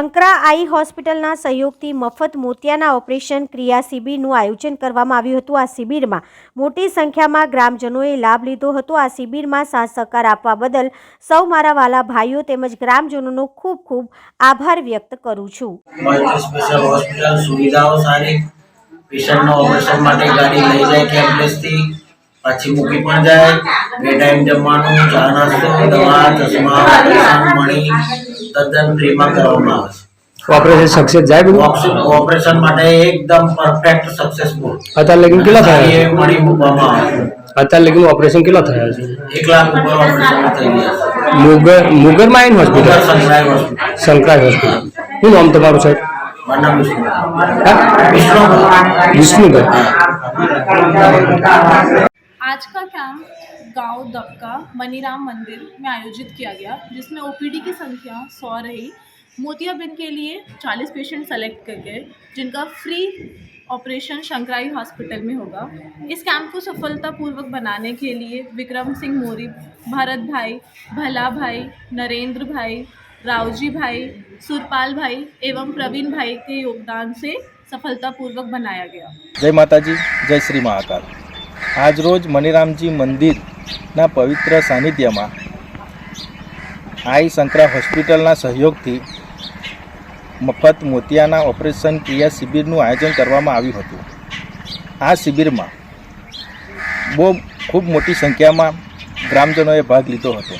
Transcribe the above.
શંકરા આઈ હોસ્પિટલના સહયોગથી મફત મોતિયાના ઓપરેશન ક્રિયા શિબિરનું આયોજન કરવામાં આવ્યું હતું। આ શિબિરમાં મોટી સંખ્યામાં ગ્રામજનોએ લાભ લીધો હતો। આ શિબિરમાં સાથ સહકાર આપવા બદલ સૌ મારા વાલા ભાઈઓ તેમજ ગ્રામજનોનો ખૂબ ખૂબ આભાર વ્યક્ત કરું છું। મલ્ટી સ્પેશિયલ હોસ્પિટલ સુવિધાઓ સારી, પેશન્ટનો ઓપરેશન માટે ગાડી લઈ જાય કેમ્પસથી, પાછી મૂકી પણ જાય, બે ટાઈમ જમવાનું, ચા નાસ્તો, દવા, ચશ્મા, ઓપરેશન મણી તદ્દન ફ્રીમાં કરવામાં આવે છે। ऑपरेशन सक्सेस जाए બધું ઓપરેશન માટે એકદમ પરફેક્ટ સક્સેસફુલ। અત્યારે લગીન કેટલા થયા એ મણી મૂકવામાં આવે છે। અત્યારે લગીન ઓપરેશન કેટલા થયા છે? 1 લાખ ઉપર ઓપરેશન થઈ ગયા છે। મુગરમાં આવીને હોસ્પિટલ સંકરાઈ હોસ્પિટલ। શંકરાઈ હોસ્પિટલ। શું નામ તમારું સાહેબ? મારું નામ વિષ્ણુભાઈ। आज का कैंप गांव दबका मनीराम मंदिर में आयोजित किया गया, जिसमें ओपीडी की संख्या 100 रही। मोतियाबिंद के लिए 40 पेशेंट सेलेक्ट कर गए, जिनका फ्री ऑपरेशन शंकराई हॉस्पिटल में होगा। इस कैंप को सफलतापूर्वक बनाने के लिए विक्रम सिंह मोरी, भारत भाई, भला भाई, नरेंद्र भाई, रावजी भाई, सुरपाल भाई एवं प्रवीण भाई के योगदान से सफलतापूर्वक बनाया गया। जय माताजी, जय श्री महाकाल। आज रोज मनीरामजी मंदिरना पवित्र सानिध्यમાં आई शंकरा હોસ્પિટલના સહયોગથી મફત મોતિયાના ઓપરેશન ક્રિયા શિબિરનું આયોજન કરવામાં આવ્યું હતું। આ શિબિરમાં ખૂબ મોટી સંખ્યામાં ગ્રામજનોએ ભાગ લીધો હતો।